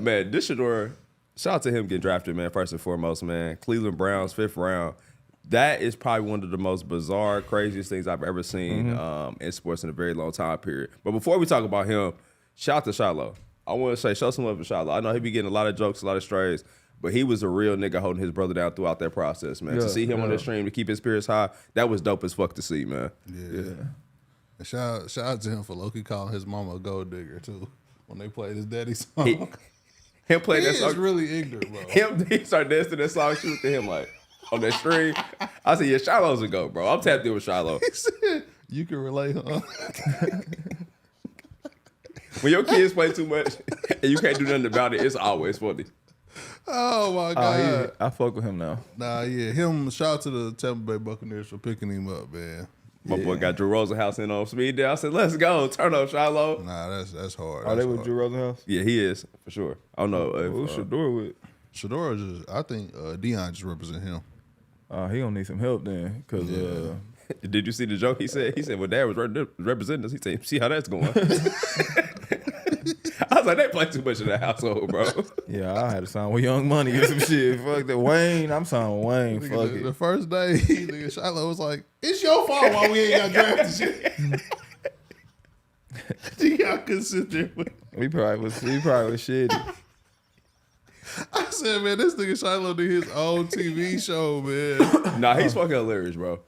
Man, this Shedeur, shout out to him getting drafted, man, first and foremost, man. Cleveland Browns, 5th round. That is probably one of the most bizarre, craziest things I've ever seen in sports in a very long time period. But before we talk about him, shout out to Shiloh. I want to say, show some love to Shiloh. I know he be getting a lot of jokes, a lot of strays, but he was a real nigga holding his brother down throughout that process, man. To see him on the stream, to keep his spirits high, that was dope as fuck to see, man. Yeah. And shout out to him for low-key calling his mama a gold digger, too, when they played his daddy song. Him playing that song. He is really ignorant, bro. He started dancing that song, she looked at him like, on that stream. I said, yeah, Shiloh's a go, bro. I'm tapped in with Shiloh. He said, you can relate, huh? When your kids play too much and you can't do nothing about it, it's always funny. Oh, my God. I fuck with him now. Nah, yeah. Shout out to the Tampa Bay Buccaneers for picking him up, man. My boy got Drew Rosenhaus in on speed there. I said, let's go. Turn up, Shiloh. Nah, that's hard. Are they with Drew Rosenhaus? Yeah, he is, for sure. I don't know. Who's Shedeur with? Shedeur just, I think Deion just represent him. He gonna need some help then, cause did you see the joke he said? He said, well, Dad was representing us. He said, see how that's going. I was like, they play too much in the household, bro. Yeah, I had to sign with Young Money or some shit. Fuck that. Wayne, I'm signing with Wayne. Fuck it. The first day, nigga, Shiloh was like, it's your fault why we ain't got drafted shit. Y'all couldn't sit there. We probably was shitty. I said, man, this nigga Shiloh did his own TV show, man. Nah, he's fucking hilarious, bro.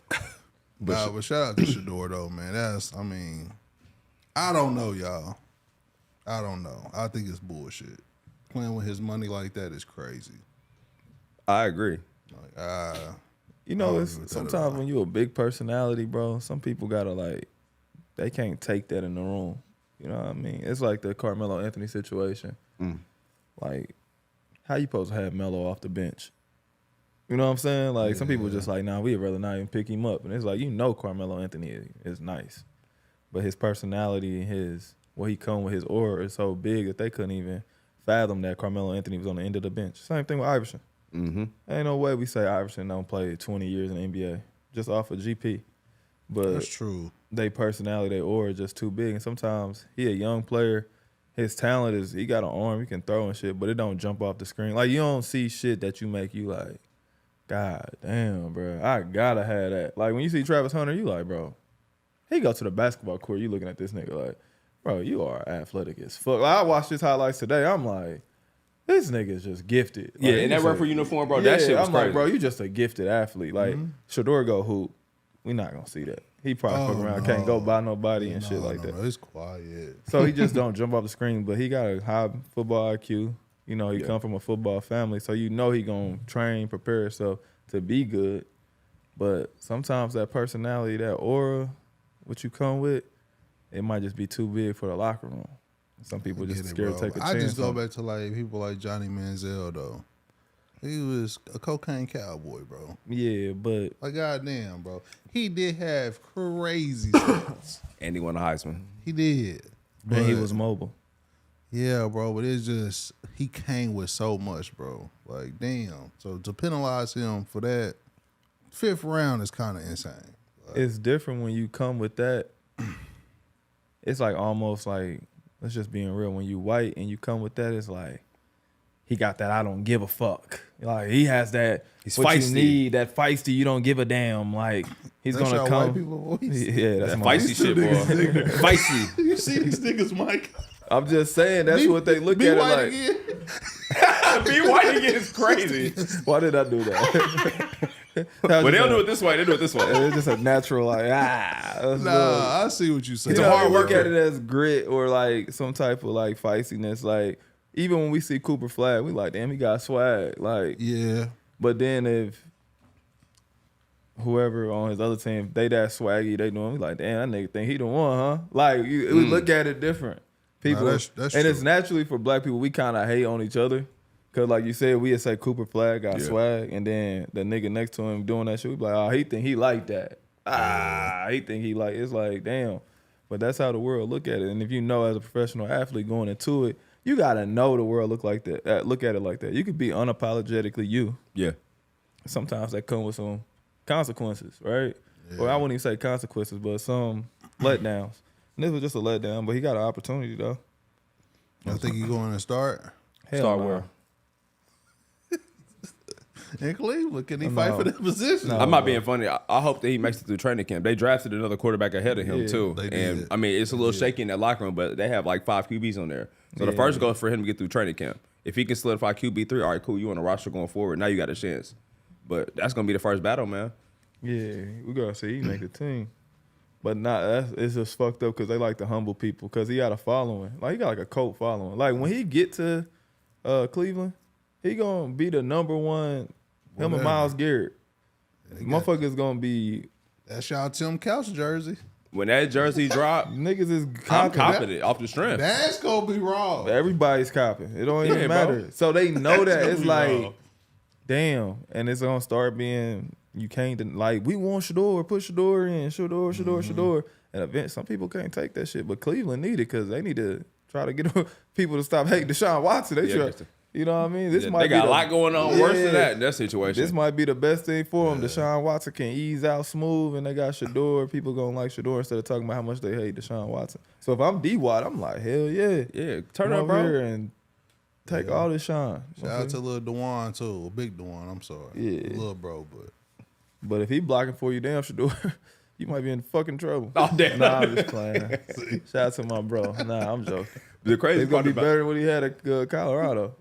But shout out to Shedeur, though, man. I don't know, y'all. I don't know. I think it's bullshit. Playing with his money like that is crazy. I agree. It's sometimes when you a big personality, bro, some people gotta they can't take that in the room. You know what I mean? It's like the Carmelo Anthony situation. Like, how you supposed to have Melo off the bench? You know what I'm saying? Like, some people just like, nah, we'd rather not even pick him up. And it's like, Carmelo Anthony is nice. But his personality and what he come with, his aura is so big that they couldn't even fathom that Carmelo Anthony was on the end of the bench. Same thing with Iverson. Ain't no way we say Iverson don't play 20 years in the NBA just off of GP. But that's true. They personality, their aura is just too big. And sometimes he a young player. His talent is, he got an arm, he can throw and shit, but it don't jump off the screen. Like, you don't see shit that you make you like, God damn, bro, I gotta have that. Like, when you see Travis Hunter, you like, bro, he go to the basketball court, you looking at this nigga like, bro, you are athletic as fuck. Like, I watched his highlights today, I'm like, this nigga is just gifted. Like, yeah, in that rubber uniform, bro, that shit was I'm crazy. like, bro, you just a gifted athlete. Like, Shedeur go hoop, we not gonna see that. He probably fuck around, can't go by nobody and shit like that. It's quiet. So he just don't jump off the screen, but he got a high football IQ. He come from a football family, so he gonna train, prepare himself to be good. But sometimes that personality, that aura, what you come with, it might just be too big for the locker room. Some people just scared to take a chance. I just go back to people like Johnny Manziel, though. He was a cocaine cowboy, bro. Yeah, but goddamn, bro. He did have crazy stats. And he won a Heisman. He did. And he was mobile. Yeah, bro, but it's just, he came with so much, bro. Like, damn. So to penalize him for that, 5th round is kind of insane. Like, it's different when you come with that. It's like almost like, let's just being real. When you white and you come with that, it's like, he got that I don't give a fuck. Like, he has that, he's what feisty. You need, that feisty, you don't give a damn. Like, he's going to come. White people voice? Yeah, that's that my feisty shit, boy. Feisty. You see these niggas, Mike? I'm just saying, that's what they look at it like. Again. Be white again is crazy. Why did I do that? Well, they don't do it this way. They do it this way. It's just a natural, like, I see what you say. It's a hard work at it as grit or like some type of like feistiness. Like, even when we see Cooper Flag, we like, damn, he got swag. Like, yeah. But then if whoever on his other team, they that swaggy, they doing, we like, damn, that nigga think he the one, huh? Like, we look at it different. People, that's and true. it's naturally for black people, we kind of hate on each other. Cause like you said, we'd say Cooper Flag got swag, and then the nigga next to him doing that shit, we be like, oh, he think he like that. He think he like, it's like, damn. But that's how the world look at it. And if you know as a professional athlete going into it, you gotta know the world look at it like that. You could be unapologetically you. Yeah. Sometimes that come with some consequences, right? Yeah. Or I wouldn't even say consequences, but some letdowns. And this was just a letdown, but he got an opportunity though. I think he's going to start. Hell Start no. where? In Cleveland, can he fight for that position? No. I'm not being funny. I hope that he makes it through training camp. They drafted another quarterback ahead of him Yeah, too, they and did. I mean it's a little shaky in that locker room, but they have like 5 QBs on there. So the first goal is for him to get through training camp. If he can solidify QB3, all right, cool. You on the roster going forward. Now you got a chance. But that's gonna be the first battle, man. Yeah, we gotta see he make the team. But it's just fucked up because they like to humble people because he got a following. Like he got like a cult following. Like when he get to Cleveland, he gonna be the number one. Him and Myles Garrett. Motherfuckers gonna be. That's y'all Tim Couch jersey. When that jersey drop, Niggas is I'm confident. confident off the strength. That's gonna be wrong. Everybody's copying. It don't even Yeah, matter. bro. So they know that it's be like, wrong. damn, and it's gonna start being you can't like we want Shedeur, put Shedeur in, Shedeur, and eventually some people can't take that shit, but Cleveland need it because they need to try to get people to stop hating Deshaun Watson. They Yeah, try, you know what I mean? This They might got be a lot going on worse than that in that situation. This might be the best thing for him. Deshaun Watson can ease out smooth, and they got Shedeur. People gonna like Shedeur instead of talking about how much they hate Deshaun Watson. So if I'm D-Watt, I'm like, hell yeah. Yeah, turn Come up, over here bro. and take all this shine. Shout out to Lil Dewan too, Big Dewan. I'm sorry, Yeah. Lil bro, but But if he blocking for you, damn Shedeur, you might be in fucking trouble. Oh, damn. Nah, I'm just playing. Shout out to my bro. Nah, I'm joking. The crazy It's gonna part be about better than what he had at Colorado.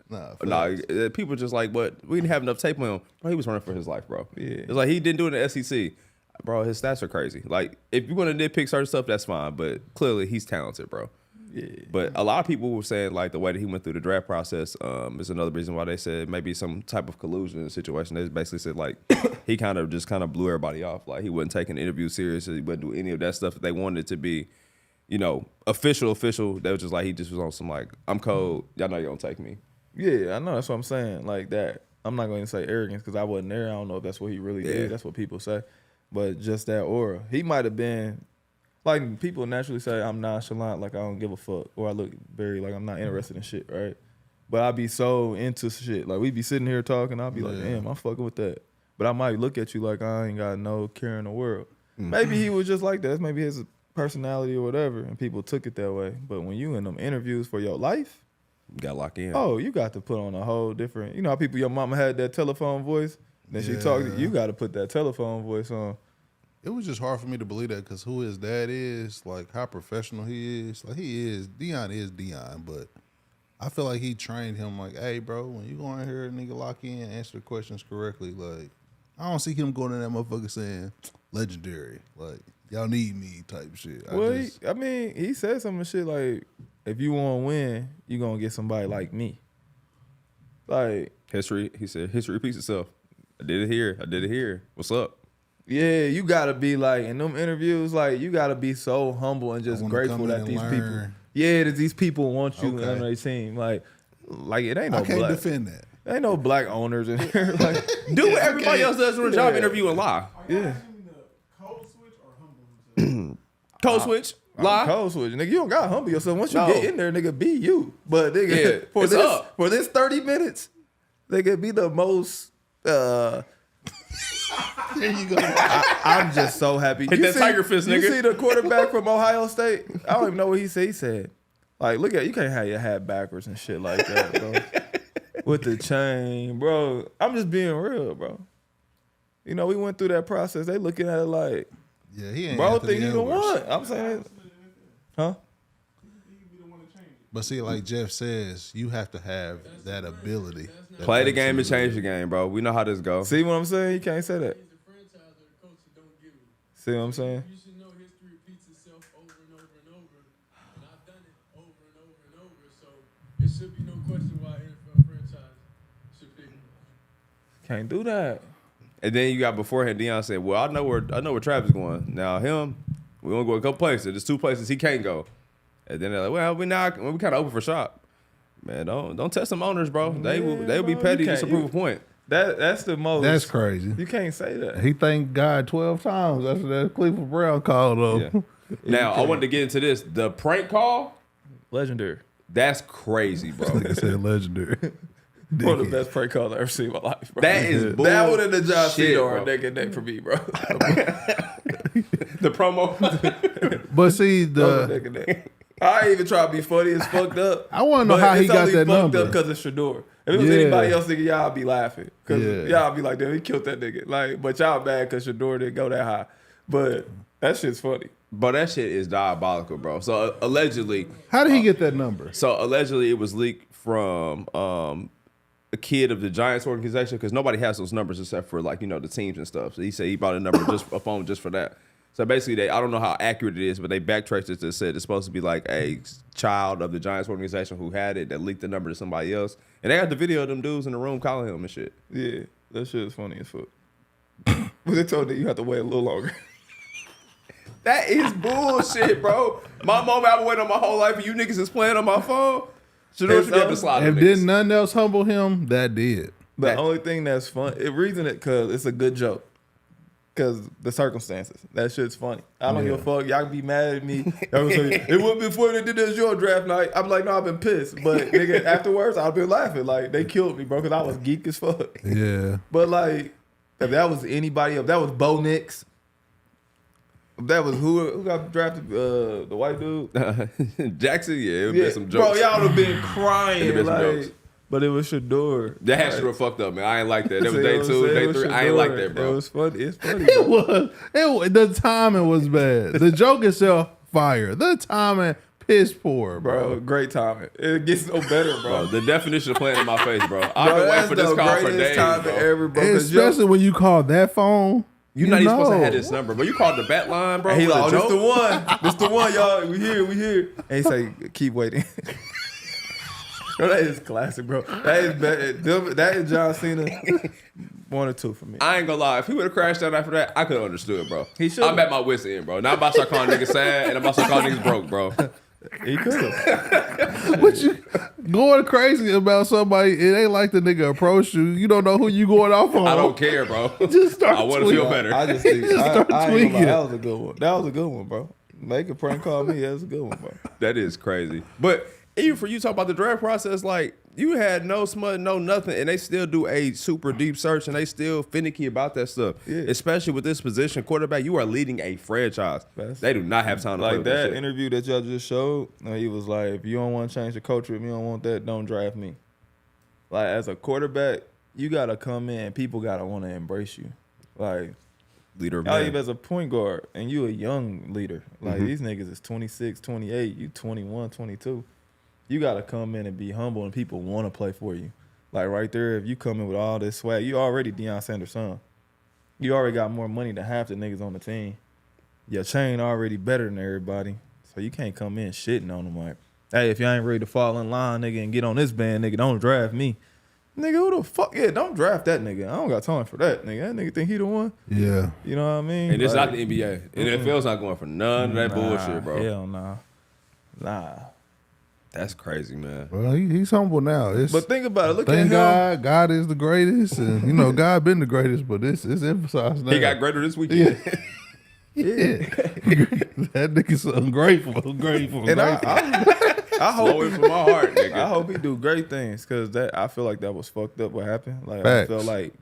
nah. people just like, but we didn't have enough tape on him. Bro, he was running for his life, bro. Yeah. It's like he didn't do it in the SEC. Bro, his stats are crazy. Like, if you want to nitpick certain stuff, that's fine. But clearly, he's talented, bro. Yeah. But a lot of people were saying, like, the way that he went through the draft process is another reason why they said maybe some type of collusion in the situation. They basically said, like, he kind of blew everybody off. Like, he wasn't taking the interview seriously. He wasn't doing any of that stuff that they wanted it to be, you know, official. They was just like, he just was on some, like, I'm cold. Y'all know you don't take me. Yeah, I know. That's what I'm saying. Like that. I'm not going to say arrogance because I wasn't there. I don't know if that's what he really Yeah. did. That's what people say. But just that aura. He might have been, like people naturally say I'm nonchalant, like I don't give a fuck. Or I look very like I'm not interested in shit, right? But I be so into shit. Like we be sitting here talking, I'll be like, damn, I'm fucking with that. But I might look at you like I ain't got no care in the world. Maybe he was just like that. That's maybe his personality or whatever. And people took it that way. But when you in them interviews for your life, You got to lock in. oh, you got to put on a whole different. You know how people, your mama had that telephone voice. Then she talked. You got to put that telephone voice on. It was just hard for me to believe that because who his dad is, like how professional he is. Like Deion is Deion, but I feel like he trained him like, hey, bro, when you go in here, nigga, lock in, answer the questions correctly. Like, I don't see him going in that motherfucker saying legendary, like y'all need me type shit. Well, he said some shit like, if you want to win, you gonna get somebody like me. Like, History, he said, history repeats itself. I did it here. What's up? yeah, you gotta be like in them interviews, like you gotta be so humble and just wanna grateful come in that and these learn. people, that these people want you Okay. on their team. Like it ain't no I can't black, defend that. ain't no black owners in here. Like, Do what everybody else does during a job Yeah. interview and lie. yeah. Asking the code switch or humble himself? Code switch, lie. Code switch, nigga. You don't gotta humble yourself. Once you No. get in there, nigga, be you. But nigga, Yeah, for it's up. this 30 minutes, nigga, be the most. There you go. I'm just so happy. Hit that tiger fist, You nigga. see the quarterback from Ohio State? I don't even know what he said. He said, like, look at you can't have your hat backwards and shit like that, bro. With the chain, bro. I'm just being real, bro. You know, we went through that process. They looking at it like, Yeah, he ain't. bro, Anthony think he the Edwards. one. I'm saying, huh? He'd be the one to change it. But see, like Jeff says, you have to have that ability. that Play the makes game you and change the game, bro. We know how this goes. See what I'm saying? You can't say that. He's the franchise or the coach that don't give it. See what I'm saying? You should know history repeats itself over and over and over. And I've done it over and over and over. So it should be no question why NFL franchise should pick him. Can't do that. And then you got beforehand, Deion said, well, I know where Travis going. Now him, we want to go a couple places. There's 2 places he can't go. And then they're like, well, we kind of open for shop. Man, don't test them owners, bro. They will be bro, petty you just to can't- prove a point. That's the most. That's crazy. You can't say that. He thanked God 12 times. That's what that Cleveland Brown called him. Yeah. Now, I wanted to get into this. The prank call, Legendary. that's crazy, bro. I said legendary. One of the best prank calls I've ever seen in my life, bro. That is bull. That would have the Josh shit, Shedeur bro. neck and neck for me, bro. The promo. But see, Neck and neck. I ain't even try to be funny. It's fucked up. I wanna know how he got that number. Because it's Shedeur. If it was Yeah. anybody else, nigga, y'all be laughing. Because Yeah. y'all be like, damn, he killed that nigga. Like, but y'all mad because Shedeur didn't go that high. But that shit's funny. But that shit is diabolical, bro. So allegedly, How did he get that number? it was leaked from a kid of the Giants organization because nobody has those numbers except for like the teams and stuff. So he said he bought a phone just for that. So basically, I don't know how accurate it is, but they backtraced it to said it's supposed to be like a child of the Giants organization who had it that leaked the number to somebody else, and they got the video of them dudes in the room calling him and shit. Yeah, that shit is funny as fuck. But they told that you have to wait a little longer. That is bullshit, bro. My mom, I've been waiting on my whole life, and you niggas is playing on my phone. Shedeur should be able to slide If them did niggas. nothing else humble him, that did. The only thing that's fun, reason it because it's a good joke. Because the circumstances. That shit's funny. I don't give a fuck. Y'all can be mad at me. Y'all gonna say, it wasn't before they did this your draft night. I'm like, no, I've been pissed. But nigga, afterwards, I've been laughing. Like, they killed me, bro, because I was geek as fuck. Yeah. But like, if that was anybody else, that was Bo Nix. If that was who got drafted, the white dude. Jackson, yeah, it would be some jokes. Bro, y'all would have been crying. It'd been some jokes. But it was Shedeur. That had Shedeur fucked up, man. I ain't like that. That was See day what I'm 2, saying? day It was 3. I ain't like that, Shedeur. bro. It was funny. It's funny. It was. The timing was bad. The joke itself, fire. The timing, piss poor, Bro, bro. great timing. It gets no better, bro. Bro, the definition of playing in my face, bro. I've been waiting for this call for days, bro. Ever, bro. 'Cause yo- Especially when you call that phone. You're not even supposed to know. have this number, bro. You called the bat line, bro. And he with a like, oh, this joke? the one. This the one, y'all. We here. And he say, keep waiting. Bro, that is classic, bro. That is bad. That is John Cena. 1 or 2 for me. I ain't gonna lie. If he would have crashed out after that, I could have understood, bro. He should've. I'm at my wit's end, bro. Now I'm about to start calling niggas sad, and I'm about to start calling niggas broke, bro. He could have. What you going crazy about somebody? It ain't like the nigga approached you. You don't know who you going off on. I don't care, bro. Just start I want to feel tweaking. better. I just think Just start I ain't gonna lie, tweaking. that was a good one. That was a good one, bro. Make a prank call me. That's a good one, bro. That is crazy. But even for you talk about the draft process, like you had no smut, no nothing, and they still do a super deep search and they still finicky about that stuff. Yeah. Especially with this position, quarterback, you are leading a franchise. They do not have time to play Like with that shit. interview that y'all just showed, he was like, if you don't want to change the culture, if you don't want that, don't draft me. Like, as a quarterback, you got to come in, people got to want to embrace you. Like, Leader of y'all men. even as a point guard, and you a young leader. Like, these niggas is 26, 28, you 21, 22. You got to come in and be humble, and people want to play for you. Like, right there, if you come in with all this swag, you already Deion Sanders' son. You already got more money than half the niggas on the team. Your chain already better than everybody. So you can't come in shitting on them like, hey, if you ain't ready to fall in line, nigga, and get on this band, nigga, don't draft me. Nigga, who the fuck? Yeah, don't draft that nigga. I don't got time for that, nigga. That nigga think he the one. Yeah. You know what I mean? And it's Like, not the NBA. NFL's not going for none of that bullshit, bro. Hell nah. Nah. That's crazy, man. Well, he's humble now. It's, But think about it. Look at thank him. God. God is the greatest, and God been the greatest. But it's emphasized now. He got greater this weekend. Yeah. That nigga's ungrateful. Grateful. And I hope Flowing from my heart, nigga. I hope he do great things because I feel like that was fucked up what happened. Like Facts. I felt like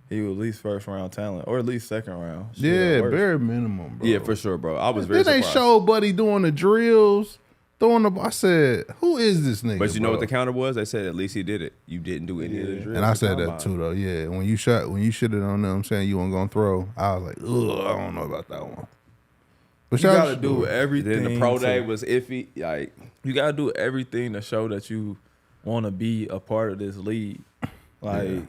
he was at least first round talent or at least second round. Shit, Yeah, at worst. bare minimum, bro. Yeah, for sure, bro. I was very Then they surprised. showed Buddy doing the drills, throwing the. I said, "Who is this nigga?" But you know what bro? the counter was? They said at least he did it. You didn't do any of the drills. And I said Come that on. too, though. Yeah, when you shitted on them, saying you weren't gonna throw, I was like, ugh, I don't know about that one. But You y'all gotta should do it. everything. Then the pro day to- was iffy. Like, You gotta do everything to show that you want to be a part of this league. Like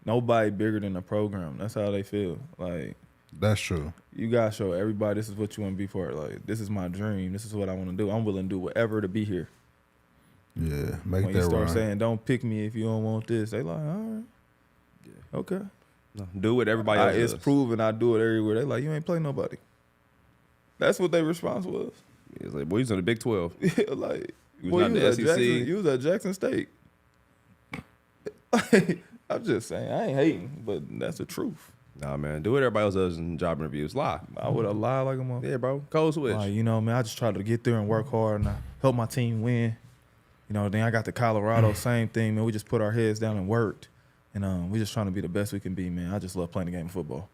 nobody bigger than the program. That's how they feel. Like That's true. you gotta show everybody this is what you want to be for. Like this is my dream. This is what I want to do. I'm willing to do whatever to be here. Yeah, make When that you start run. saying don't pick me if you don't want this, they like all right, okay. do what everybody else It's does. proven I do it everywhere. They like you ain't play nobody. That's what their response was. It's like, boy, he's in the Big 12. Yeah, like He was boy, not you the was at SEC. Jackson. You was at Jackson State. I'm just saying, I ain't hating, but that's the truth. Nah, man. Do what everybody else does in job interviews. Lie. I would have lied like a motherfucker. Yeah, bro. Code switch. Like, you know, man, I just try to get there and work hard and I help my team win. You know, then I got the Colorado, same thing, man. We just put our heads down and worked. And we just trying to be the best we can be, man. I just love playing the game of football.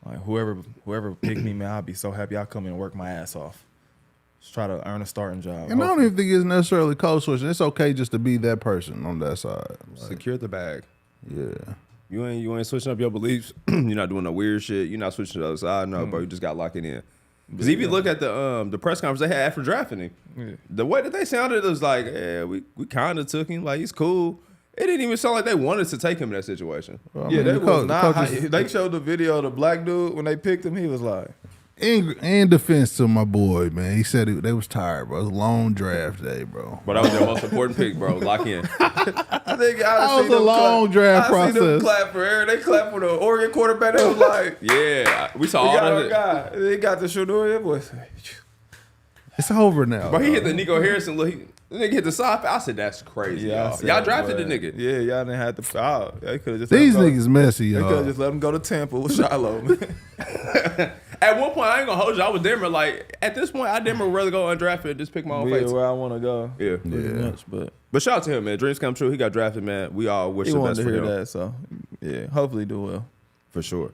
Like whoever picked me, man, I'll be so happy. I'll come in and work my ass off. Just try to earn a starting job. And I don't even think it's necessarily code switching. It's okay just to be that person on that side. Like, Secure the bag. yeah. You ain't switching up your beliefs. You're not doing no weird shit. You're not switching to the other side. No, bro. You just got locking in. Because if you look at the press conference they had after drafting him, the way that they sounded was like, yeah, we kind of took him. Like, he's cool. It didn't even sound like they wanted to take him in that situation. Well, I Yeah, mean, they the was not. coaches- They showed the video of the black dude when they picked him. He was like, In defense to my boy, man, he said they was tired, bro. It was a long draft day, bro. But that was their most important pick, bro. Lock in. I think That was a long draft I see them process. clap for Aaron. They clap for the Oregon quarterback. They was like, Yeah, we saw we all got our that. guy. They got the Shedeur. Boy, It's over now. But he dog. hit the Nico Harrison look. The nigga hit the side. I said, that's crazy, I y'all. said, Y'all drafted the but- nigga. Yeah, y'all didn't have to. Oh, they could have just These let him niggas messy, Go, they could y'all. have just let him go to Temple with Shiloh. At one point, I ain't gonna hold you. I was Denver. Like, at this point, I Denver would rather go undrafted and just pick my own Yeah, fate. where I want to go. Yeah. Pretty much, but But shout out to him, man. Dreams come true. He got drafted, man. We all wish he the wanted best to for hear him. that. So yeah, hopefully do well. For sure.